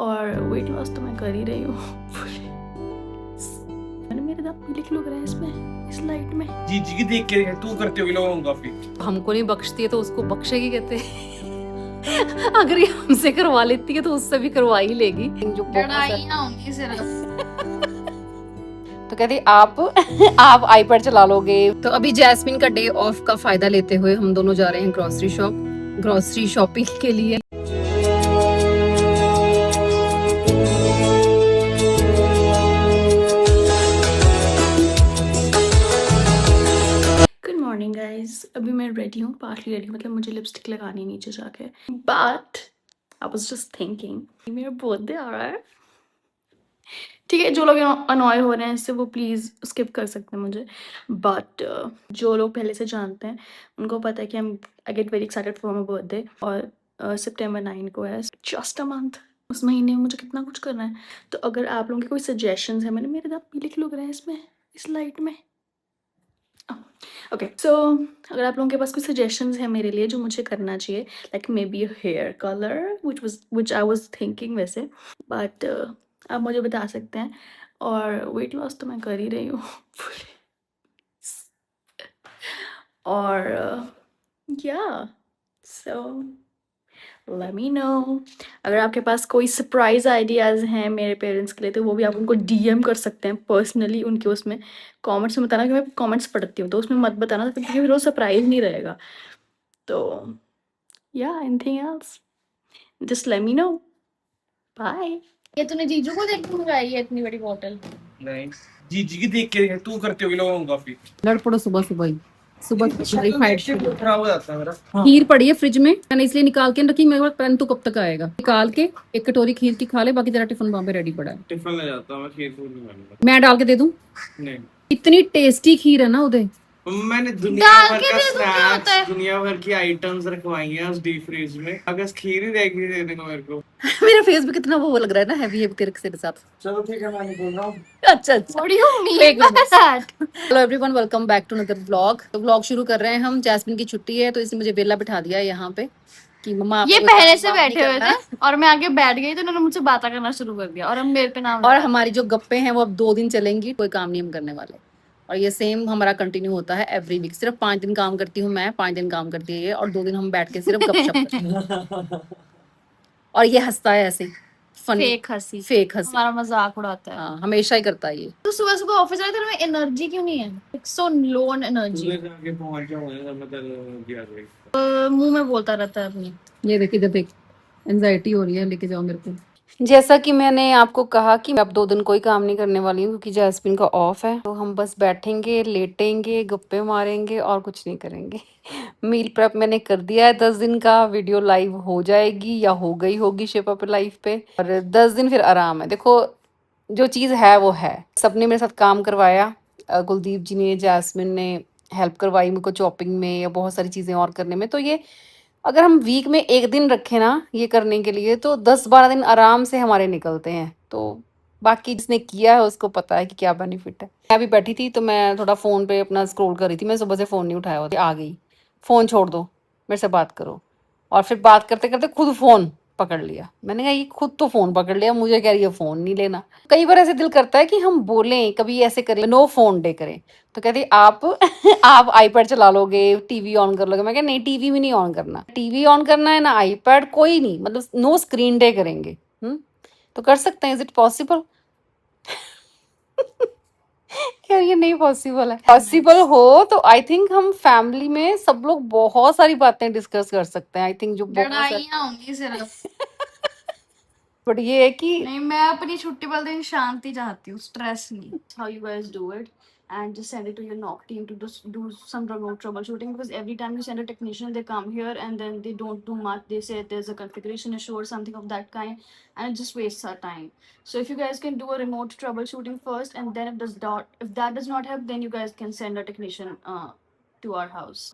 और weight loss तो मैं कर ही रही हूँ। मैंने मेरे दांत पीले क्यों लग रहे हैं इसमें, इस लाइट में? जीजी की देख के तू करते होगी लोगों को काफी। हमको नहीं बख्शती है तो उसको बख्शेगी कहते हैं। अगर ये हमसे करवा लेती है तो उससे भी करवा ही लेगी। जो लड़ाइयाँ होंगी सिर्फ। तो कहती आप आईपैड चला लोगे। तो अभी जैस्मिन का डे ऑफ का फायदा लेते हुए हम दोनों जा रहे हैं ग्रोसरी शॉपिंग के लिए। गुड मॉर्निंग गाइज, अभी मैं रेडी हूँ, पार्टली रेडी, मतलब मुझे लिपस्टिक लगानी है नीचे जाके। But I was just thinking मेरा बर्थडे आ रहा है। ठीक है, जो लोग अनॉय हो रहे हैं इससे वो प्लीज़ स्किप कर सकते हैं मुझे। बट जो लोग पहले से जानते हैं उनको पता है कि I get very excited for my birthday. और सितंबर 9 को है, जस्ट अ मंथ। उस महीने में मुझे कितना कुछ करना है। तो अगर आप लोगों के कोई सजेशंस है, मैंने मेरे दांत पीले क्यों लग रहे हैं इसमें, इस लाइट में? ओके सो अगर आप लोगों के पास कोई सजेशंस है मेरे लिए जो मुझे करना चाहिए, like may be here colour which I was thinking वैसे, बट आप मुझे बता सकते हैं। और वेट लॉस तो मैं कर ही रही हूँ। और या सो लेट मी नो, अगर आपके पास कोई सरप्राइज आइडियाज़ हैं मेरे पेरेंट्स के लिए तो वो भी आप उनको डीएम कर सकते हैं पर्सनली। उनके उसमें कमेंट्स में बताना कि मैं कमेंट्स पढ़ती हूँ, तो उसमें मत बताना क्योंकि फिर वो सरप्राइज नहीं रहेगा। तो या anything else just let me know. Bye. ये तूने जीजू को देख के मंगाई है इतनी बड़ी बोतल? नहीं, जीजी की देख के तू करते होगी लोगों को काफी। लड़ पड़ो सुबह सुबह ही। सुबह खराब हो जाता है मेरा। खीर पड़ी है फ्रिज में, मैंने इसलिए निकाल के रखी। मेरे पास पेन तो कब तक आएगा? निकाल के एक कटोरी खीर की खा ले, बाकी तेरा टिफिन वहां पे रेडी पड़ा है। टिफिन ले जाता हूं मैं, खीर फूल नहीं खाऊंगा। मैं डाल के दे दूं? नहीं, इतनी टेस्टी खीर है ना उदय। मैंने दुनिया डाल भर के का दे दूं क्या होता है? स्नैक्स, दुनिया भर की आइटम्स रखवाई हैं उस डीप फ्रीज में। अगर खीर ही रहेगी देने को मेरे को। मेरा फेस भी कितना वो लग रहा है ना, हैवी है तेरे से साथ। चलो ठीक है, मैं बोल रहा हूँ। अच्छा अच्छा। What do you mean एक by मिनट। that? Hello everyone, welcome back to another vlog. तो व्लॉग शुरू कर रहे हैं हम। जैस्मिन की छुट्टी है तो इसने मुझे वेला बिठा दिया है यहाँ पे कि मम्मा ये आपको पहले काम से वाम नहीं बैठे हुए करना। थे और मैं आगे बैठ गई तो उन्होंने मुझसे बातें करना शुरू कर दिया और अब मेरे पे नाम और लगा। हमारी जो गप्पे हैं वो अब 2 दिन चलेंगी, कोई काम नहीं हम करने वाले। और ये सेम हमारा कंटिन्यू होता है एवरी वीक। सिर्फ 5 दिन काम करती हूँ मैं, 5 दिन काम करती है ये, और 2 दिन हम बैठ के सिर्फ गपशप करते हैं। और ये हंसता है ऐसे फनी फेक हंसी, फेक हंसी। हमारा मजाक उड़ाता है। हाँ, हमेशा ही करता है ये। तो सुबह सुबह ऑफिस आए तो में एनर्जी क्यों नहीं है? सो लो एनर्जी। सुबह जाके पहुंच जाऊंगा मैं, तेरे दिया जाएगा। मुंह में बोलता रहता है अपनी। ये देख, इधर देख, एंजाइटी हो रही है, लेके जाओ मेरे को। जैसा कि मैंने आपको कहा कि मैं अब 2 दिन कोई काम नहीं करने वाली हूँ क्योंकि जैस्मिन का ऑफ है। तो हम बस बैठेंगे, लेटेंगे, गप्पे मारेंगे और कुछ नहीं करेंगे। मील प्रेप मैंने कर दिया है 10 दिन का। वीडियो लाइव हो जाएगी या हो गई होगी शेप अप लाइव पे। और 10 दिन फिर आराम है। देखो जो चीज़ है वो है। सबने मेरे साथ काम करवाया, कुलदीप जी ने, जैस्मिन ने हेल्प करवाई मुझको चॉपिंग में या बहुत सारी चीज़ें और करने में। तो ये अगर हम वीक में 1 दिन रखें ना ये करने के लिए तो 10-12 दिन आराम से हमारे निकलते हैं। तो बाकी जिसने किया है उसको पता है कि क्या बेनिफिट है। मैं अभी बैठी थी तो मैं थोड़ा फ़ोन पे अपना स्क्रॉल कर रही थी। मैं सुबह से फ़ोन नहीं उठाया हुआ था। आ गई, फ़ोन छोड़ दो, मेरे से बात करो। और फिर बात करते करते खुद फ़ोन पकड़ लिया। मैंने कहा ये खुद तो फ़ोन पकड़ लिया, मुझे कह रही है फ़ोन नहीं लेना। कई बार ऐसे दिल करता है कि हम बोलें, कभी ऐसे करें, नो फ़ोन डे करें। तो कहती आप आप आईपैड चला लोगे, टीवी ऑन कर लोगे। मैं कहा नहीं, टीवी भी नहीं ऑन करना। टीवी ऑन करना है ना आईपैड, कोई नहीं, मतलब नो स्क्रीन डे करेंगे। तो कर सकते हैं, इज इट पॉसिबल? यार ये नहीं पॉसिबल है। पॉसिबल हो तो आई थिंक हम फैमिली में सब लोग बहुत सारी बातें डिस्कस कर सकते हैं। आई थिंक जो बहुत सारी लड़ाइयाँ होंगी सिर्फ। बट ये है कि नहीं, मैं अपनी छुट्टी वाले दिन शांति चाहती हूँ, स्ट्रेस नहीं। How you guys do it and just send it to your NOC team to just do some remote troubleshooting, because every time you send a technician they come here and then they don't do much. They say there's a configuration issue or something of that kind and it just wastes our time. So if you guys can do a remote troubleshooting first and then if that does not help, then you guys can send a technician to our house.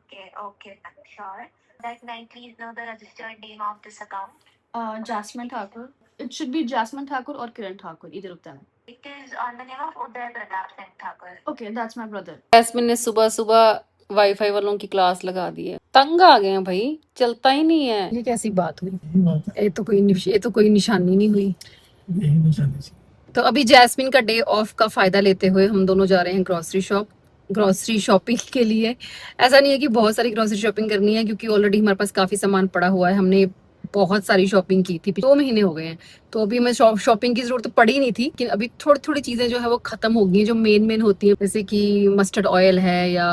Okay, sure. That may I please know the registered name of this account? Jasmine Thakur. It should be Jasmine Thakur or Kiran Thakur, either of them. It is on the name of Uday Pratap Singh Thakur. Okay, that's my brother. Jasmine ने सुबह सुबह wifi वालों की class लगा दी है। तंग आ गए हैं भाई, चलता ही नहीं है। ये कैसी बात हुई? ये तो कोई निशानी नहीं हुई। तो अभी जैस्मिन का डे ऑफ का फायदा लेते हुए हम दोनों जा रहे हैं ग्रोसरी शॉपिंग के लिए। ऐसा नहीं है कि बहुत सारी ग्रोसरी शॉपिंग करनी है, क्योंकि ऑलरेडी हमारे पास काफी सामान पड़ा हुआ है। हमने बहुत सारी शॉपिंग की थी, 2 महीने हो गए हैं, तो अभी हमें शॉपिंग की जरूरत तो पड़ी नहीं थी। लेकिन अभी थोड़ी थोड़ी चीजें जो है वो खत्म हो गई हैं, जो मेन होती है, जैसे कि मस्टर्ड ऑयल है, या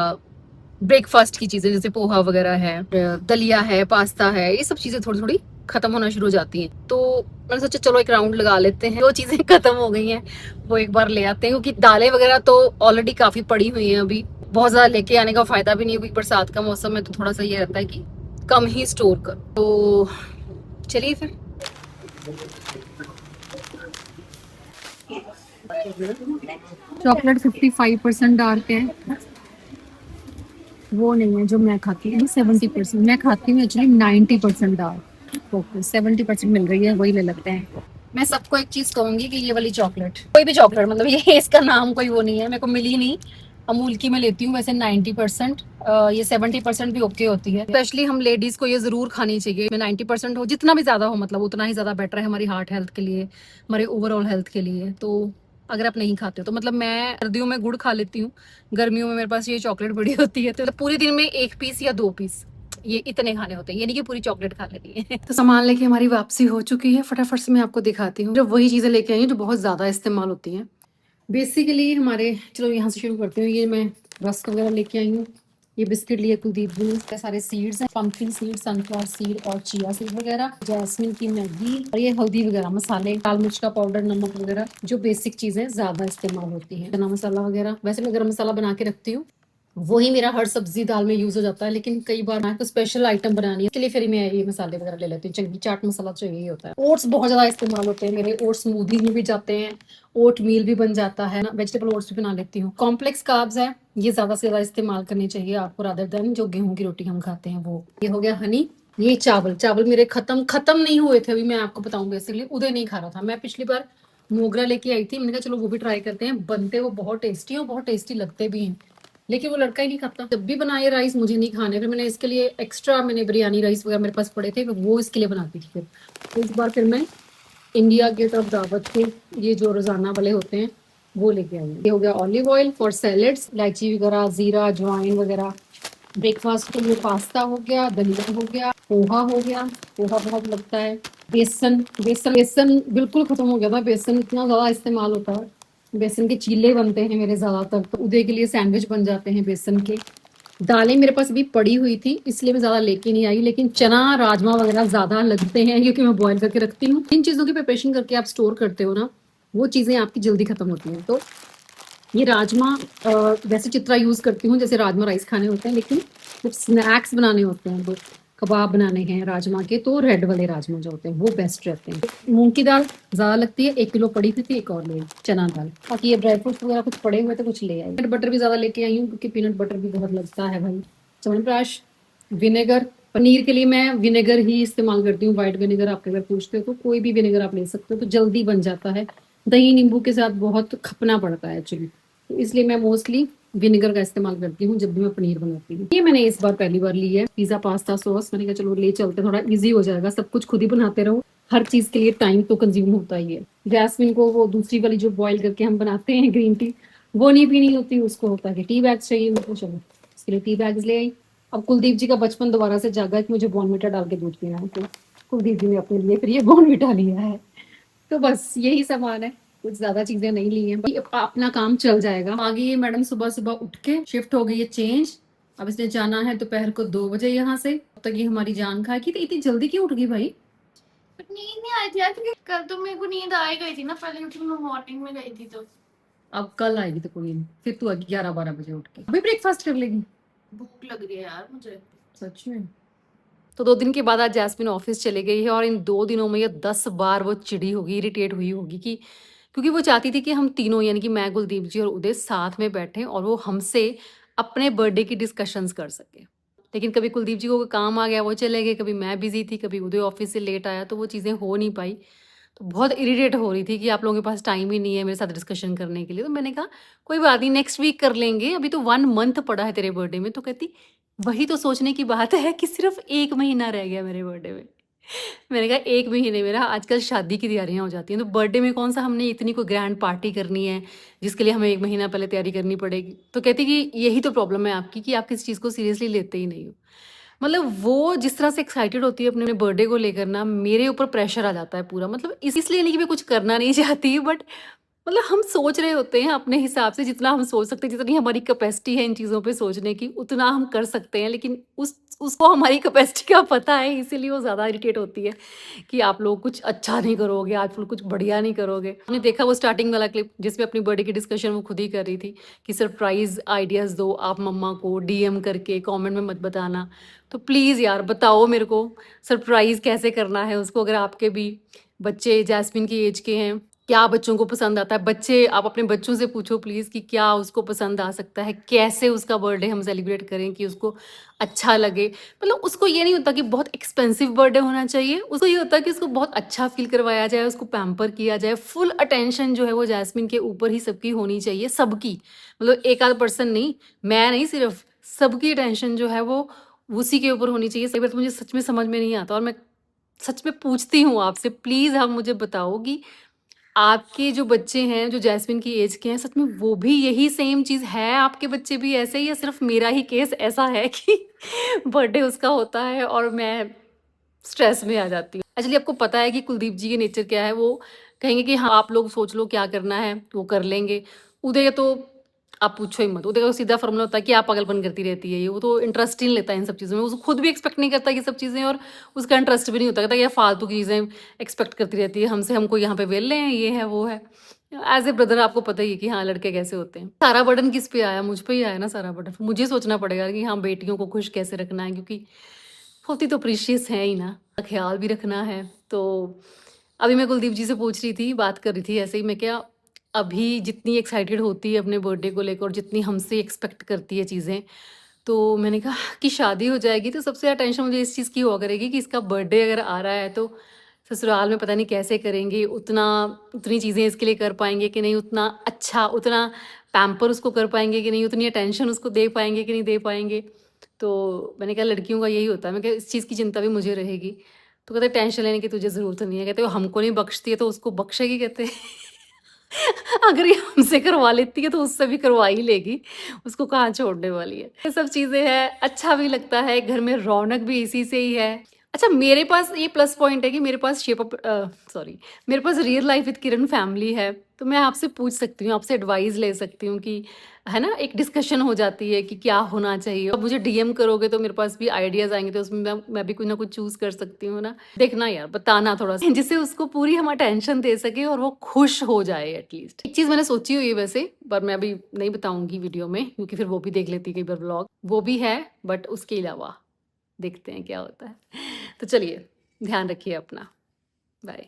ब्रेकफास्ट की चीजें जैसे पोहा वगैरह है, दलिया है, पास्ता है, ये सब चीजें थोड़ी थोड़ी खत्म होना शुरू हो जाती हैं। तो मैंने सोचा चलो एक राउंड लगा लेते हैं, जो चीजें खत्म हो गई हैं वो एक बार ले आते हैं, क्योंकि दालें वगैरह तो ऑलरेडी काफी पड़ी हुई हैं। अभी बहुत ज्यादा लेके आने का फायदा भी नहीं है, क्योंकि बरसात का मौसम है, तो थोड़ा सा ये रहता है कि कम ही स्टोर कर। तो चलिए फिर। चॉकलेट 55% डार्क है, वो नहीं है जो मैं खाती हूँ। 70% मैं खाती हूँ एक्चुअली, 90% डार्क। ओके, 70% मिल रही है, वही ले लेते हैं। मैं सबको एक चीज कहूंगी कि ये वाली चॉकलेट, कोई भी चॉकलेट, मतलब ये इसका नाम कोई वो नहीं है, मेरे को मिली नहीं। अमूल की मैं लेती हूँ वैसे 90%, ये 70% भी ओके होती है। स्पेशली हम लेडीज को ये जरूर खानी चाहिए। 90% हो, जितना भी ज्यादा हो, मतलब उतना ही ज्यादा बेटर है हमारी हार्ट हेल्थ के लिए, हमारे ओवरऑल हेल्थ के लिए। तो अगर आप नहीं खाते हो तो, मतलब मैं सर्दियों में गुड़ खा लेती हूँ, गर्मियों में मेरे पास ये चॉकलेट बड़ी होती है, तो पूरे दिन में 1 पीस या 2 पीस ये इतने खाने होते हैं, ये नहीं कि पूरी चॉकलेट खा लेनी है। तो सामान लेके हमारी वापसी हो चुकी है, फटाफट से मैं आपको दिखाती हूँ। जो वही चीजें लेके आई हूँ जो बहुत ज्यादा इस्तेमाल होती हैं बेसिकली हमारे। चलो यहाँ से शुरू करती हूँ। ये मैं रस्क वगैरह लेके आई हूँ, ये बिस्किट लिए कुलदीप जी ने, सारे सीड्स हैं, पंपकिन सीड, सनफ्लावर सीड और चिया सीड वगैरह, जैस्मिन की मैगी, और ये हल्दी वगैरह, मसाले, लाल मिर्च का पाउडर, नमक वगैरह, जो बेसिक चीजें ज्यादा इस्तेमाल होती हैं। चना मसाला वगैरह, वैसे मैं गरम मसाला बना के रखती हूँ, वही मेरा हर सब्जी दाल में यूज हो जाता है। लेकिन कई बार मैं को स्पेशल आइटम बनानी है, इसके लिए फिर मैं ये मसाले वगैरह ले लेती हूँ। चंगी चाट मसाला चाहिए ही होता है। ओट्स बहुत ज्यादा इस्तेमाल होते हैं मेरे, ओट्स स्मूदी में भी जाते हैं, ओट मील भी बन जाता है ना, वेजिटेबल ओट्स भी बना लेती हूँ। कॉम्प्लेक्स कार्ब्स है, ये ज्यादा से ज्यादा इस्तेमाल करनी चाहिए आपको, रादर देन जो गेहूं की रोटी हम खाते हैं वो। ये हो गया हनी। ये चावल मेरे खत्म नहीं हुए थे, अभी मैं आपको बताऊं। बेसिकली उदय नहीं खा रहा था, मैं पिछली बार मोगरा लेके आई थी, मैंने कहा चलो वो भी ट्राई करते हैं। बनते वो बहुत टेस्टी और बहुत टेस्टी लगते भी हैं, लेकिन वो लड़का ही नहीं खाता। जब भी बनाए राइस मुझे नहीं खाने, फिर मैंने इसके लिए एक्स्ट्रा, मैंने बिरयानी राइस वगैरह मेरे पास पड़े थे, वो इसके लिए बनाती थी। फिर तो इस बार फिर मैं इंडिया गेट ऑफ दावत के ये जो रोजाना वाले होते हैं वो लेके आई हूँ। ये हो गया ऑलिव ऑयल फॉर सैलेड्स, इलायची वगैरह, जीरा, अजवाइन वगैरह। ब्रेकफास्ट के लिए पास्ता हो गया, दलिया हो गया, पोहा हो गया, पोहा बहुत लगता है। बेसन बिल्कुल खत्म हो गया था, बेसन इतना ज्यादा इस्तेमाल होता है। बेसन के चीले बनते हैं मेरे ज्यादातर, तो उदय के लिए सैंडविच बन जाते हैं बेसन के। दालें मेरे पास अभी पड़ी हुई थी, इसलिए मैं ज्यादा लेके नहीं आई, लेकिन चना राजमा वगैरह ज्यादा लगते हैं, क्योंकि मैं बॉईल करके रखती हूँ। इन चीजों की प्रिपरेशन करके आप स्टोर करते हो ना, वो चीजें आपकी जल्दी खत्म होती हैं। तो ये राजमा वैसे चित्रा यूज करती हूँ, जैसे राजमा राइस खाने होते हैं, लेकिन जब स्नैक्स बनाने होते हैं, तो कबाब बनाने हैं राजमा के, तो रेड वाले राजमा जो होते हैं वो बेस्ट रहते हैं। मूंग की दाल ज्यादा लगती है, 1 किलो पड़ी थी, एक और ले आई। चना दाल, बाकी ये ड्राई फ्रूट्स वगैरह कुछ पड़े हुए थे, कुछ ले आई। पीनट बटर भी ज्यादा लेके आई हूँ, क्योंकि पीनट बटर भी बहुत लगता है भाई। च्यवनप्राश, विनेगर, पनीर के लिए मैं विनेगर ही इस्तेमाल करती हूँ। व्हाइट विनेगर आप अगर पूछते हो तो कोई भी विनेगर आप ले सकते हो, तो जल्दी बन जाता है। दही नींबू के साथ बहुत खपना पड़ता है एक्चुअली, तो इसलिए मैं मोस्टली विनेगर का इस्तेमाल करती हूँ जब भी मैं पनीर बनाती हूँ। ये मैंने इस बार पहली बार ली है पिज्जा पास्ता सॉस, मैंने कहा चलो ले चलते, थोड़ा इजी हो जाएगा, सब कुछ खुद ही बनाते रहो, हर चीज के लिए टाइम तो कंज्यूम होता ही है। जैस्मिन को वो दूसरी वाली जो बॉईल करके हम बनाते हैं ग्रीन टी, वो नहीं पीनी होती, उसको होता है कि टी बैग्स चाहिए, मतलब चलो इसके लिए टी बैग्स ले आई। अब कुलदीप जी का बचपन दोबारा से जागा कि मुझे बॉर्नविटा डाल के दूध पीना है, तो कुलदीप जी ने अपने लिए फिर ये बॉर्नविटा लिया है। तो बस यही सामान है, कुछ ज्यादा चीजें नहीं ली हैं, अपना काम चल जाएगा। आगे ये मैडम सुबह सुबह उठ के शिफ्ट हो गई है चेंज, अब इसने जाना है दोपहर को 2 बजे यहाँ से, तब तक ये हमारी जान खाएगी। तो इतनी जल्दी क्यों उठ गई भाई? बट नींद नहीं आई थी यार, क्योंकि कल तो मेरे को नींद आ गई थी ना, पहले क्योंकि मैं मॉर्निंग में गई थी। तो अब कल आएगी तो कोई नहीं, फिर तू 11-12 बजे उठ के अभी ब्रेकफास्ट कर लेगी। भूख लग रही है यार मुझे सच में। तो 2 दिन के बाद आज जैस्मिन ऑफिस चले गई है, और इन 2 दिनों में ये 10 बार वो चिड़ी होगी, इरिटेट हुई होगी, कि क्योंकि वो चाहती थी कि हम तीनों, यानी कि मैं, कुलदीप जी और उदय साथ में बैठें और वो हमसे अपने बर्थडे की डिस्कशंस कर सके। लेकिन कभी कुलदीप जी को कोई काम आ गया वो चले गए, कभी मैं बिजी थी, कभी उदय ऑफिस से लेट आया, तो वो चीज़ें हो नहीं पाई। तो बहुत इरिटेट हो रही थी कि आप लोगों के पास टाइम ही नहीं है मेरे साथ डिस्कशन करने के लिए। तो मैंने कहा कोई बात नहीं, नेक्स्ट वीक कर लेंगे, अभी तो 1 मंथ पड़ा है तेरे बर्थडे में। तो कहती वही तो सोचने की बात है कि सिर्फ 1 महीना रह गया मेरे बर्थडे में। मैंने कहा 1 महीने में ना आजकल शादी की तैयारियां हो जाती हैं, तो बर्थडे में कौन सा हमने इतनी कोई ग्रैंड पार्टी करनी है जिसके लिए हमें 1 महीना पहले तैयारी करनी पड़ेगी। तो कहती कि यही तो प्रॉब्लम है आपकी कि आप किसी चीज़ को सीरियसली लेते ही नहीं हो। मतलब वो जिस तरह से एक्साइटेड होती है अपने बर्थडे को लेकर ना, मेरे ऊपर प्रेशर आ जाता है पूरा। मतलब इसलिए नहीं कि मैं कुछ करना नहीं चाहती, बट मतलब हम सोच रहे होते हैं अपने हिसाब से, जितना हम सोच सकते हैं, जितनी हमारी कैपेसिटी है इन चीज़ों पे सोचने की, उतना हम कर सकते हैं। लेकिन उसको हमारी कैपेसिटी का पता है, इसीलिए वो ज़्यादा इरिटेट होती है कि आप लोग कुछ अच्छा नहीं करोगे, आप लोग कुछ बढ़िया नहीं करोगे। आपने देखा वो स्टार्टिंग वाला क्लिप जिसमें अपनी बर्थडे की डिस्कशन वो खुद ही कर रही थी कि सरप्राइज़ आइडियाज़ दो आप मम्मा को, डीएम करके, कमेंट में मत बताना। तो प्लीज़ यार बताओ मेरे को सरप्राइज़ कैसे करना है उसको। अगर आपके भी बच्चे जैस्मिन की एज के हैं, क्या बच्चों को पसंद आता है? बच्चे, आप अपने बच्चों से पूछो प्लीज़ कि क्या उसको पसंद आ सकता है, कैसे उसका बर्थडे हम सेलिब्रेट करें कि उसको अच्छा लगे। मतलब उसको ये नहीं होता कि बहुत एक्सपेंसिव बर्थडे होना चाहिए, उसको ये होता है कि उसको बहुत अच्छा फ़ील करवाया जाए, उसको पैम्पर किया जाए। फुल अटेंशन जो है वो जैस्मिन के ऊपर ही सबकी होनी चाहिए, सबकी। मतलब एक आध पर्सन नहीं, मैं नहीं, सिर्फ सबकी अटेंशन जो है वो उसी के ऊपर होनी चाहिए। सही बात मुझे सच में समझ में नहीं आता और मैं सच में पूछती हूँ आपसे, प्लीज़ आप मुझे बताओ कि आपके जो बच्चे हैं, जो जैस्मिन की एज के हैं, सच में वो भी यही सेम चीज़ है? आपके बच्चे भी ऐसे ही, या सिर्फ मेरा ही केस ऐसा है कि बर्थडे उसका होता है और मैं स्ट्रेस में आ जाती हूँ? एक्चुअली आपको पता है कि कुलदीप जी के नेचर क्या है, वो कहेंगे कि हाँ आप लोग सोच लो क्या करना है, वो कर लेंगे। उदय तो आप पूछो ही मत, उदय का तो सीधा फॉर्मूला होता है कि आप पागलपन करती रहती है ये, वो तो इंटरेस्ट ही नहीं लेता है इन सब चीज़ों में। वो खुद भी एक्सपेक्ट नहीं करता ये सब चीज़ें, और उसका इंटरेस्ट भी नहीं होता, कहता है ये फालतू की चीज़ें एक्सपेक्ट करती रहती है हमसे, हमको यहाँ पे वेल हैं, ये है वो है। एज ए ब्रदर आपको पता ही है कि हाँ लड़के कैसे होते हैं। सारा बर्डन किस पे आया? मुझ पे ही आया ना सारा बर्डन। मुझे सोचना पड़ेगा कि हाँ बेटियों को खुश कैसे रखना है, क्योंकि होती तो प्रीशियस है ही ना, ख्याल भी रखना है। तो अभी मैं कुलदीप जी से पूछ रही थी, बात कर रही थी ऐसे ही, मैं क्या अभी जितनी एक्साइटेड होती है अपने बर्थडे को लेकर और जितनी हमसे एक्सपेक्ट करती है चीज़ें, तो मैंने कहा कि शादी हो जाएगी तो सबसे ज़्यादा टेंशन मुझे इस चीज़ की हुआ करेगी कि इसका बर्थडे अगर आ रहा है तो ससुराल में पता नहीं कैसे करेंगे, उतनी चीज़ें इसके लिए कर पाएंगे कि नहीं, उतना अच्छा, उतना पैम्पर उसको कर पाएंगे कि नहीं, उतनी अटेंशन उसको दे पाएंगे कि नहीं दे पाएंगे। तो मैंने कहा लड़कियों का यही होता है, मैं कहा इस चीज़ की चिंता भी मुझे रहेगी। तो कहते टेंशन लेने की तुझे ज़रूरत नहीं है, कहते वो हमको नहीं बख्शती है तो उसको बख्शेगी, कहते अगर ये हमसे करवा लेती है तो उससे भी करवा ही लेगी, उसको कहाँ छोड़ने वाली है। ये सब चीज़ें हैं, अच्छा भी लगता है, घर में रौनक भी इसी से ही है। अच्छा मेरे पास ये प्लस पॉइंट है कि मेरे पास मेरे पास real life with Kiran family है, तो मैं आपसे पूछ सकती हूँ, आपसे एडवाइस ले सकती हूँ कि है ना, एक डिस्कशन हो जाती है कि क्या होना चाहिए। अब मुझे डीएम करोगे तो मेरे पास भी आइडियाज़ आएंगे, तो उसमें मैं भी कुछ ना कुछ चूज़ कर सकती हूँ ना। देखना यार, बताना थोड़ा सा, जिससे उसको पूरी हम अटेंशन दे सके और वो खुश हो जाए एटलीस्ट। एक चीज़ मैंने सोची हुई है वैसे, पर मैं अभी नहीं बताऊंगी वीडियो में, क्योंकि फिर वो भी देख लेती है कई बार व्लॉग, वो भी है, बट उसके अलावा देखते हैं क्या होता है। तो चलिए, ध्यान रखिए अपना, बाय।